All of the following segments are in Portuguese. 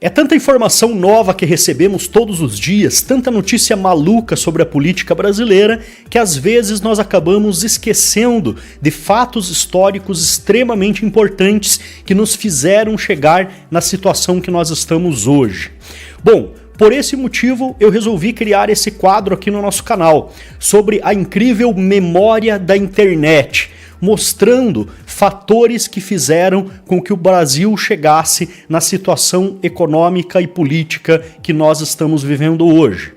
É tanta informação nova que recebemos todos os dias, tanta notícia maluca sobre a política brasileira, que às vezes nós acabamos esquecendo de fatos históricos extremamente importantes que nos fizeram chegar na situação que nós estamos hoje. Bom, por esse motivo eu resolvi criar esse quadro aqui no nosso canal, sobre a incrível memória da internet, mostrando fatores que fizeram com que o Brasil chegasse na situação econômica e política que nós estamos vivendo hoje.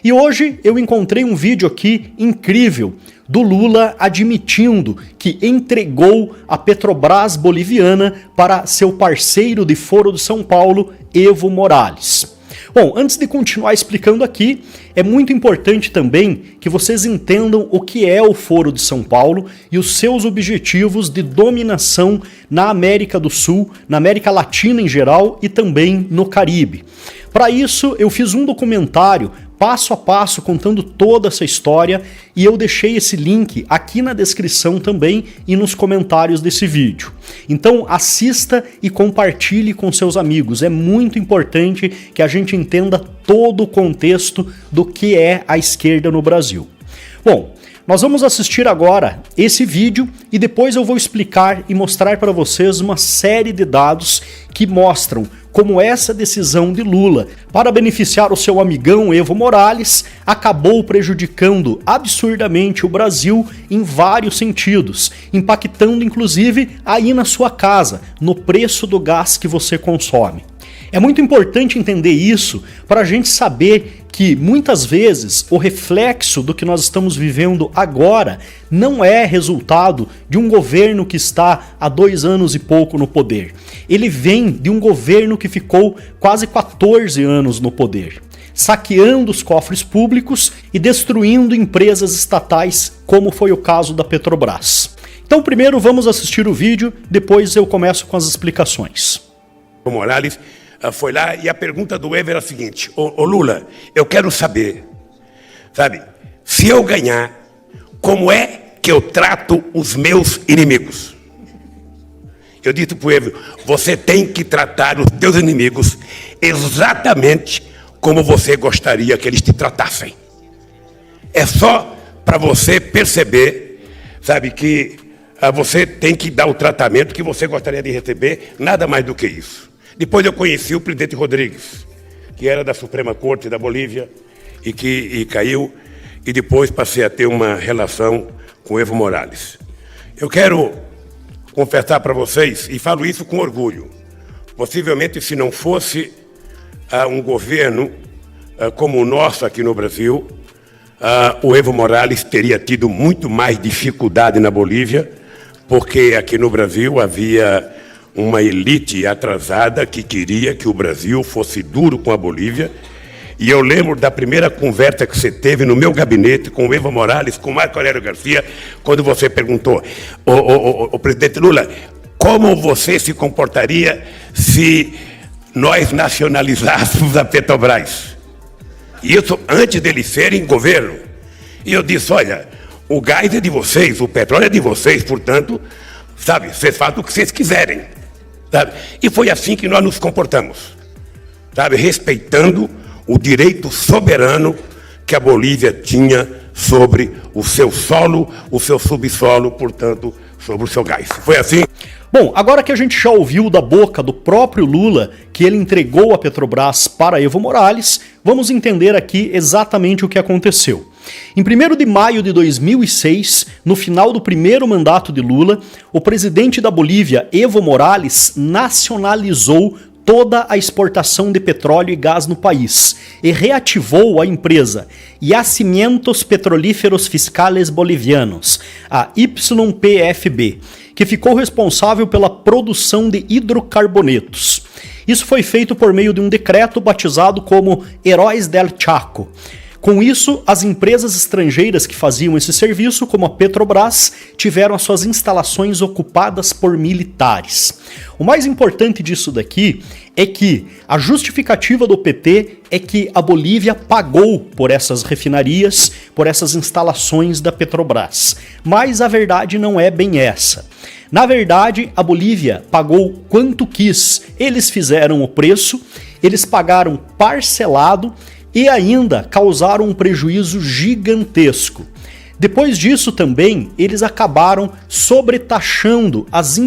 E hoje eu encontrei um vídeo aqui incrível do Lula admitindo que entregou a Petrobras boliviana para seu parceiro de Foro de São Paulo, Evo Morales. Bom, antes de continuar explicando aqui, é muito importante também que vocês entendam o que é o Foro de São Paulo e os seus objetivos de dominação na América do Sul, na América Latina em geral e também no Caribe. Para isso, eu fiz um documentário passo a passo contando toda essa história e eu deixei esse link aqui na descrição também e nos comentários desse vídeo. Então assista e compartilhe com seus amigos, é muito importante que a gente entenda todo o contexto do que é a esquerda no Brasil. Bom, nós vamos assistir agora esse vídeo e depois eu vou explicar e mostrar para vocês uma série de dados que mostram como essa decisão de Lula para beneficiar o seu amigão Evo Morales acabou prejudicando absurdamente o Brasil em vários sentidos, impactando inclusive aí na sua casa, no preço do gás que você consome. É muito importante entender isso para a gente saber que muitas vezes o reflexo do que nós estamos vivendo agora não é resultado de um governo que está há 2 anos e pouco no poder. Ele vem de um governo que ficou quase 14 anos no poder, saqueando os cofres públicos e destruindo empresas estatais, como foi o caso da Petrobras. Então primeiro vamos assistir o vídeo, depois eu começo com as explicações. O Morales foi lá e a pergunta do Evo era a seguinte: ô Lula, eu quero saber, sabe, se eu ganhar, como é que eu trato os meus inimigos? Eu disse para o Evo: você tem que tratar os teus inimigos exatamente como você gostaria que eles te tratassem. É só para você perceber, sabe, que você tem que dar o tratamento que você gostaria de receber, nada mais do que isso. Depois eu conheci o presidente Rodrigues, que era da Suprema Corte da Bolívia e caiu, e depois passei a ter uma relação com o Evo Morales. Eu quero confessar para vocês, e falo isso com orgulho, possivelmente se não fosse um governo como o nosso aqui no Brasil, o Evo Morales teria tido muito mais dificuldade na Bolívia, porque aqui no Brasil havia uma elite atrasada que queria que o Brasil fosse duro com a Bolívia. E eu lembro da primeira conversa que você teve no meu gabinete com o Evo Morales, com o Marco Aurélio Garcia, quando você perguntou: o presidente Lula, como você se comportaria se nós nacionalizássemos a Petrobras? Isso antes deles serem governo. E eu disse: olha, o gás é de vocês, o petróleo é de vocês, portanto, sabe, vocês fazem o que vocês quiserem. Sabe? E foi assim que nós nos comportamos, sabe? Respeitando o direito soberano que a Bolívia tinha sobre o seu solo, o seu subsolo, portanto, sobre o seu gás. Foi assim? Bom, agora que a gente já ouviu da boca do próprio Lula que ele entregou a Petrobras para Evo Morales, vamos entender aqui exatamente o que aconteceu. Em 1º de maio de 2006, no final do primeiro mandato de Lula, o presidente da Bolívia, Evo Morales, nacionalizou toda a exportação de petróleo e gás no país e reativou a empresa Yacimientos Petrolíferos Fiscales Bolivianos, a YPFB, que ficou responsável pela produção de hidrocarbonetos. Isso foi feito por meio de um decreto batizado como Heróis del Chaco. Com isso, as empresas estrangeiras que faziam esse serviço, como a Petrobras, tiveram as suas instalações ocupadas por militares. O mais importante disso daqui é que a justificativa do PT é que a Bolívia pagou por essas refinarias, por essas instalações da Petrobras. Mas a verdade não é bem essa. Na verdade, a Bolívia pagou quanto quis, eles fizeram o preço eles pagaram parcelado e ainda causaram um prejuízo gigantesco. Depois disso também, eles acabaram sobretaxando as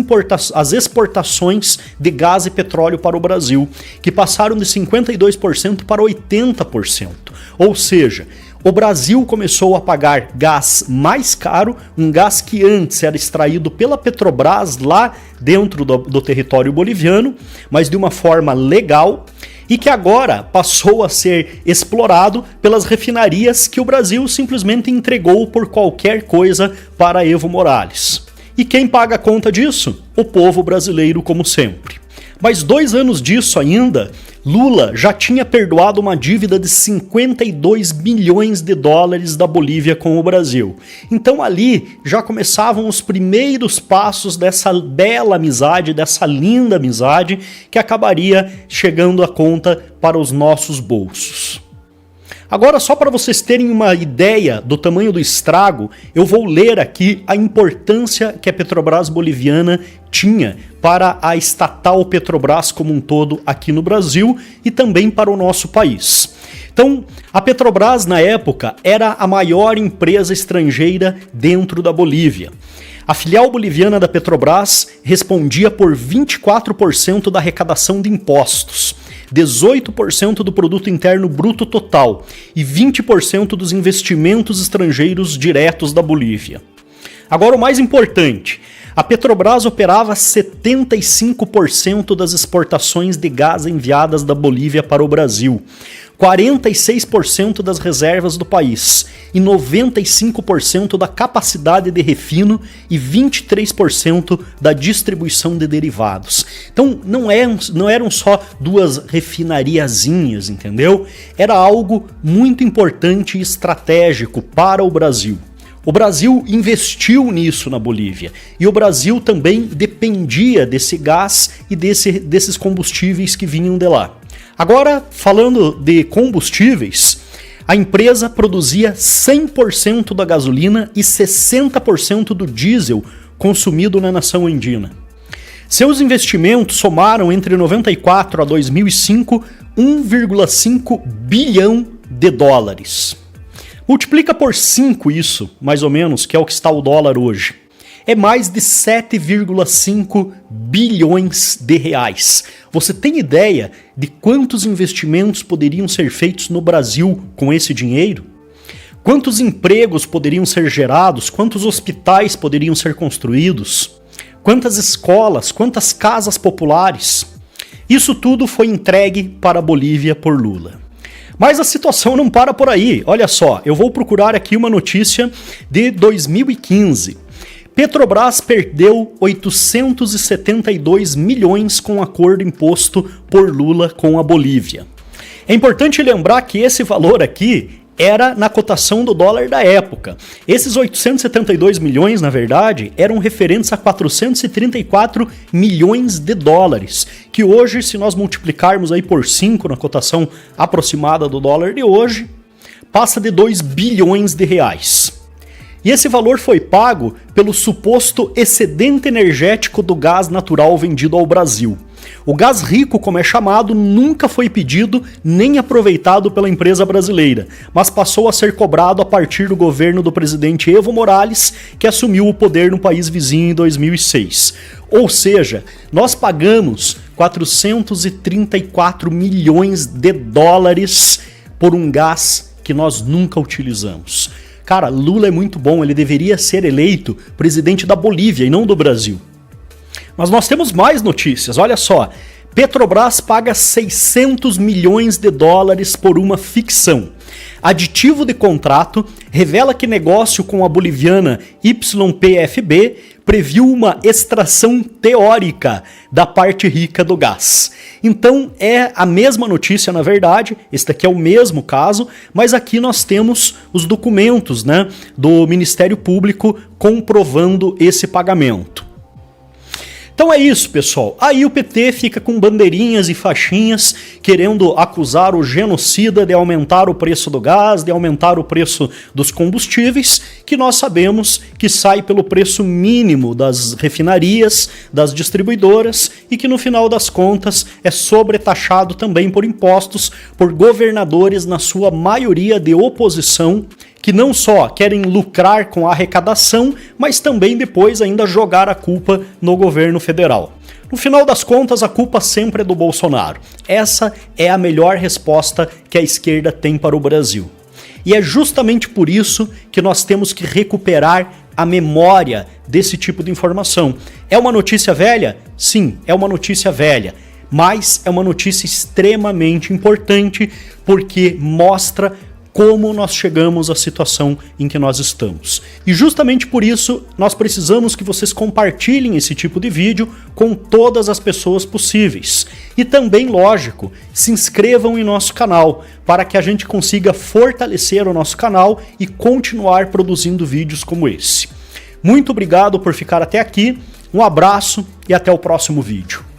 exportações de gás e petróleo para o Brasil, que passaram de 52% para 80%. Ou seja, o Brasil começou a pagar gás mais caro, um gás que antes era extraído pela Petrobras lá dentro do território boliviano, mas de uma forma legal, e que agora passou a ser explorado pelas refinarias que o Brasil simplesmente entregou por qualquer coisa para Evo Morales. E quem paga a conta disso? O povo brasileiro, como sempre. Mas 2 anos disso ainda, Lula já tinha perdoado uma dívida de 52 bilhões de dólares da Bolívia com o Brasil. Então ali já começavam os primeiros passos dessa bela amizade, dessa linda amizade que acabaria chegando a conta para os nossos bolsos. Agora, só para vocês terem uma ideia do tamanho do estrago, eu vou ler aqui a importância que a Petrobras boliviana tinha para a estatal Petrobras como um todo aqui no Brasil e também para o nosso país. Então, a Petrobras na época era a maior empresa estrangeira dentro da Bolívia. A filial boliviana da Petrobras respondia por 24% da arrecadação de impostos, 18% do produto interno bruto total e 20% dos investimentos estrangeiros diretos da Bolívia. Agora, o mais importante, a Petrobras operava 75% das exportações de gás enviadas da Bolívia para o Brasil, 46% das reservas do país e 95% da capacidade de refino e 23% da distribuição de derivados. Então não eram só 2 refinariazinhas, entendeu? Era algo muito importante e estratégico para o Brasil. O Brasil investiu nisso na Bolívia e o Brasil também dependia desse gás e desses combustíveis que vinham de lá. Agora, falando de combustíveis, a empresa produzia 100% da gasolina e 60% do diesel consumido na nação andina. Seus investimentos somaram entre 94 a 2005 1,5 bilhão de dólares. Multiplica por 5 isso, mais ou menos, que é o que está o dólar hoje. É mais de 7,5 bilhões de reais. Você tem ideia de quantos investimentos poderiam ser feitos no Brasil com esse dinheiro? Quantos empregos poderiam ser gerados? Quantos hospitais poderiam ser construídos? Quantas escolas? Quantas casas populares? Isso tudo foi entregue para a Bolívia por Lula. Mas a situação não para por aí. Olha só, eu vou procurar aqui uma notícia de 2015. Petrobras perdeu 872 milhões com o acordo imposto por Lula com a Bolívia. É importante lembrar que esse valor aqui era na cotação do dólar da época. Esses 872 milhões, na verdade, eram referentes a 434 milhões de dólares, que hoje, se nós multiplicarmos aí por 5 na cotação aproximada do dólar de hoje, passa de 2 bilhões de reais. E esse valor foi pago pelo suposto excedente energético do gás natural vendido ao Brasil. O gás rico, como é chamado, nunca foi pedido nem aproveitado pela empresa brasileira, mas passou a ser cobrado a partir do governo do presidente Evo Morales, que assumiu o poder no país vizinho em 2006. Ou seja, nós pagamos 434 milhões de dólares por um gás que nós nunca utilizamos. Cara, Lula é muito bom, ele deveria ser eleito presidente da Bolívia e não do Brasil. Mas nós temos mais notícias, olha só. Petrobras paga 600 milhões de dólares por uma ficção. Aditivo de contrato revela que negócio com a boliviana YPFB previu uma extração teórica da parte rica do gás. Então é a mesma notícia, na verdade, este aqui é o mesmo caso, mas aqui nós temos os documentos, do Ministério Público comprovando esse pagamento. Então é isso, pessoal. Aí o PT fica com bandeirinhas e faixinhas querendo acusar o genocida de aumentar o preço do gás, de aumentar o preço dos combustíveis, que nós sabemos que sai pelo preço mínimo das refinarias, das distribuidoras e que no final das contas é sobretaxado também por impostos por governadores, na sua maioria de oposição, que não só querem lucrar com a arrecadação, mas também depois ainda jogar a culpa no governo federal. No final das contas, a culpa sempre é do Bolsonaro. Essa é a melhor resposta que a esquerda tem para o Brasil. E é justamente por isso que nós temos que recuperar a memória desse tipo de informação. É uma notícia velha? Sim, é uma notícia velha. Mas é uma notícia extremamente importante porque mostra como nós chegamos à situação em que nós estamos. E justamente por isso, nós precisamos que vocês compartilhem esse tipo de vídeo com todas as pessoas possíveis. E também, lógico, se inscrevam em nosso canal, para que a gente consiga fortalecer o nosso canal e continuar produzindo vídeos como esse. Muito obrigado por ficar até aqui, um abraço e até o próximo vídeo.